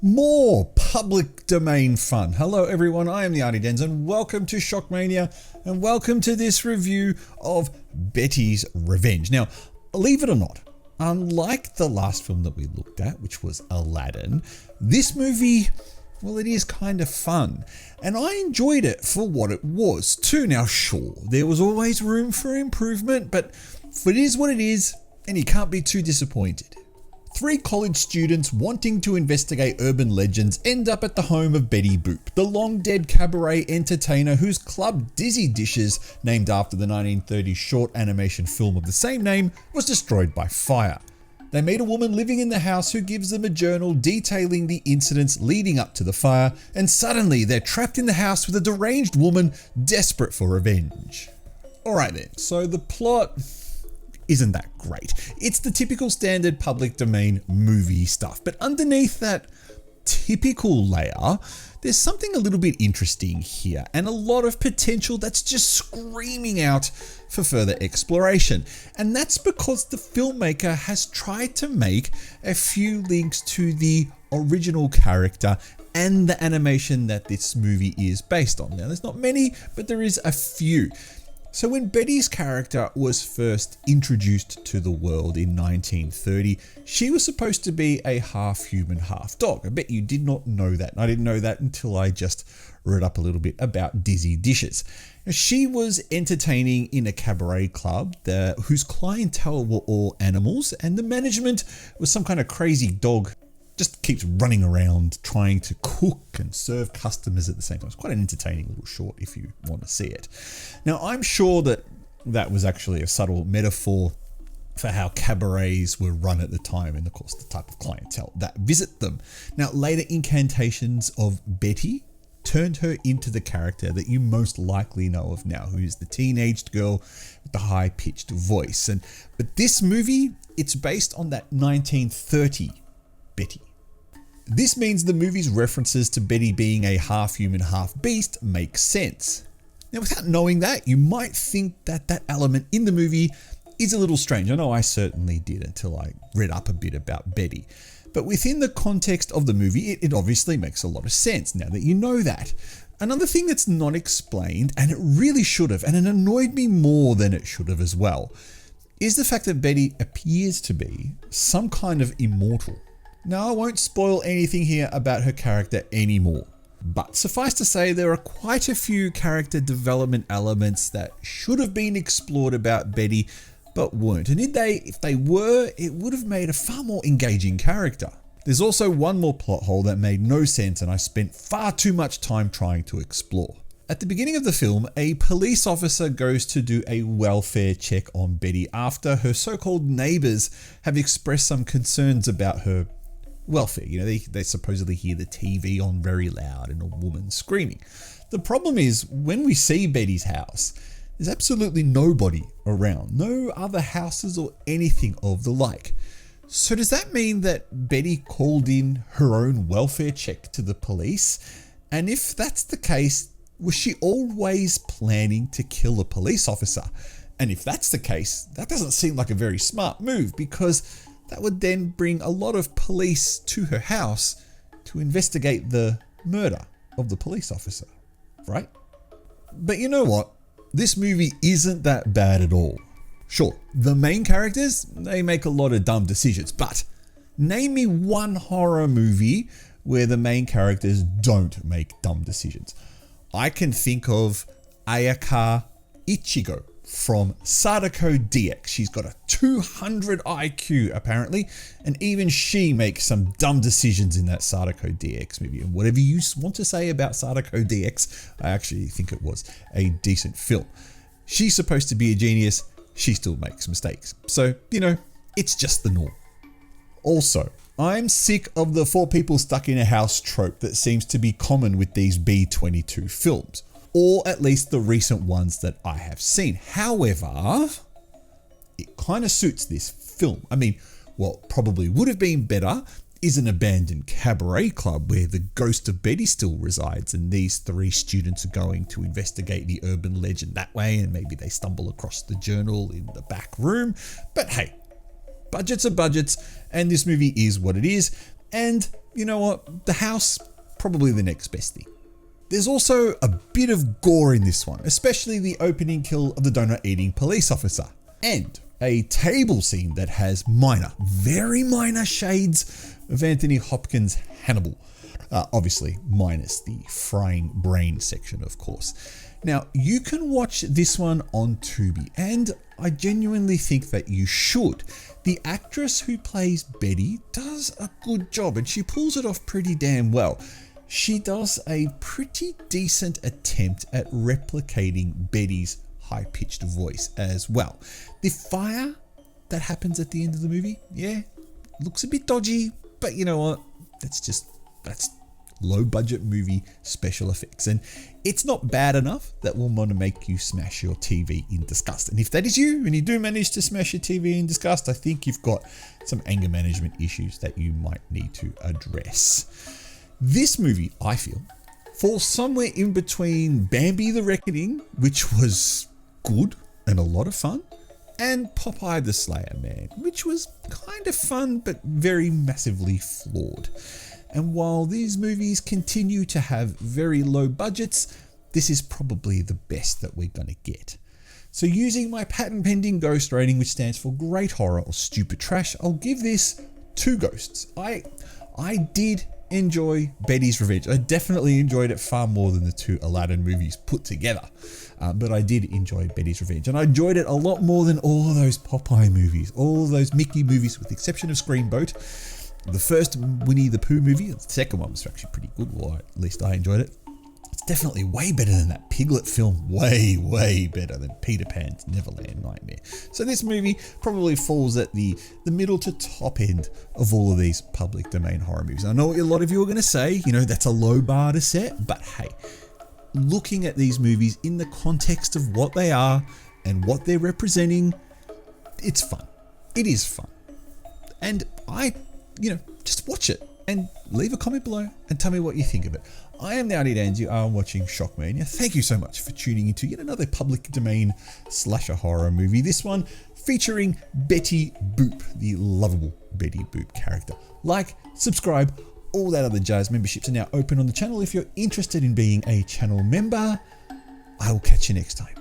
More public domain fun. Hello everyone, I am the Artie Dens and welcome to Shockmania and welcome to this review of Betty's Revenge. Now, believe it or not, unlike the last film that we looked at, which was Aladdin, this movie, well, it is kind of fun. And I enjoyed it for what it was too. Now, sure, there was always room for improvement, but it is what it is and you can't be too disappointed. Three college students wanting to investigate urban legends end up at the home of Betty Boop, the long-dead cabaret entertainer whose club Dizzy Dishes, named after the 1930s short animation film of the same name, was destroyed by fire. They meet a woman living in the house who gives them a journal detailing the incidents leading up to the fire, and suddenly they're trapped in the house with a deranged woman desperate for revenge. Alright then, so the plot isn't that great. It's the typical standard public domain movie stuff, but underneath that typical layer, there's something a little bit interesting here and a lot of potential that's just screaming out for further exploration. And that's because the filmmaker has tried to make a few links to the original character and the animation that this movie is based on. Now, there's not many, but there is a few. So when Betty's character was first introduced to the world in 1930, she was supposed to be a half human, half dog. I bet you did not know that. I didn't know that until I just read up a little bit about Dizzy Dishes. Now, she was entertaining in a cabaret club whose clientele were all animals, and the management was some kind of crazy dog. Just keeps running around trying to cook and serve customers at the same time. It's quite an entertaining little short if you want to see it. Now, I'm sure that was actually a subtle metaphor for how cabarets were run at the time and, of course, the type of clientele that visit them. Now, later incantations of Betty turned her into the character that you most likely know of now, who is the teenaged girl with the high-pitched voice. But this movie, it's based on that 1930 Betty. This means the movie's references to Betty being a half human, half beast make sense. Now, without knowing that, you might think that that element in the movie is a little strange. I know I certainly did until I read up a bit about Betty. But within the context of the movie, it obviously makes a lot of sense now that you know that. Another thing that's not explained, and it really should have, and it annoyed me more than it should have as well, is the fact that Betty appears to be some kind of immortal. Now, I won't spoil anything here about her character anymore, but suffice to say there are quite a few character development elements that should have been explored about Betty, but weren't. And if they were, it would have made a far more engaging character. There's also one more plot hole that made no sense and I spent far too much time trying to explore. At the beginning of the film, a police officer goes to do a welfare check on Betty after her so-called neighbors have expressed some concerns about her welfare. You know, they supposedly hear the TV on very loud and a woman screaming. The problem is when we see Betty's house, there's absolutely nobody around, no other houses or anything of the like. So does that mean that Betty called in her own welfare check to the police? And if that's the case, was she always planning to kill a police officer? And if that's the case, that doesn't seem like a very smart move, because that would then bring a lot of police to her house to investigate the murder of the police officer, right? But you know what? This movie isn't that bad at all. Sure, the main characters, they make a lot of dumb decisions, but name me one horror movie where the main characters don't make dumb decisions. I can think of Ayaka Ichigo from Sadako DX. She's got a 200 IQ apparently, and even she makes some dumb decisions in that Sadako DX movie. And whatever you want to say about Sadako DX, I actually think it was a decent film. She's supposed to be a genius, she still makes mistakes. So, you know, it's just the norm. Also, I'm sick of the 4 people stuck in a house trope that seems to be common with these B-22 films, or at least the recent ones that I have seen. However, it kind of suits this film. I mean, what probably would have been better is an abandoned cabaret club where the ghost of Betty still resides, and these 3 students are going to investigate the urban legend that way, and maybe they stumble across the journal in the back room. But hey, budgets are budgets, and this movie is what it is. And you know what? The house, probably the next best thing. There's also a bit of gore in this one, especially the opening kill of the donut eating police officer. And a table scene that has minor, very minor shades of Anthony Hopkins' Hannibal. Obviously, minus the frying brain section, of course. Now, you can watch this one on Tubi, and I genuinely think that you should. The actress who plays Betty does a good job, and she pulls it off pretty damn well. She does a pretty decent attempt at replicating Betty's high-pitched voice as well. The fire that happens at the end of the movie, yeah, looks a bit dodgy, but you know what? That's low-budget movie special effects, and it's not bad enough that will want to make you smash your TV in disgust. And if that is you, and you do manage to smash your TV in disgust, I think you've got some anger management issues that you might need to address. This movie, I feel, falls somewhere in between Bambi the Reckoning, which was good and a lot of fun, and Popeye the Slayer Man, which was kind of fun but very massively flawed. And while these movies continue to have very low budgets, this is probably the best that we're going to get. So using my patent pending ghost rating, which stands for great horror or stupid trash, I'll give this 2 ghosts. I did enjoy Betty's Revenge. I definitely enjoyed it far more than the 2 Aladdin movies put together. But I did enjoy Betty's Revenge, and I enjoyed it a lot more than all of those Popeye movies, all of those Mickey movies, with the exception of Screenboat. The first Winnie the Pooh movie, the second one was actually pretty good, or at least I enjoyed it. It's definitely way better than that Piglet film, way better than Peter Pan's Neverland Nightmare. So this movie probably falls at the middle to top end of all of these public domain horror movies. I know what a lot of you are going to say, you know, that's a low bar to set, but hey, looking at these movies in the context of what they are and what they're representing, it's fun. It is fun. And just watch it and leave a comment below and tell me what you think of it. I am the Arnie Dans. You are watching Shockmania. Thank you so much for tuning into yet another public domain slasher horror movie. This one featuring Betty Boop, the lovable Betty Boop character. Like, subscribe, all that other jazz. Memberships are now open on the channel if you're interested in being a channel member. I will catch you next time.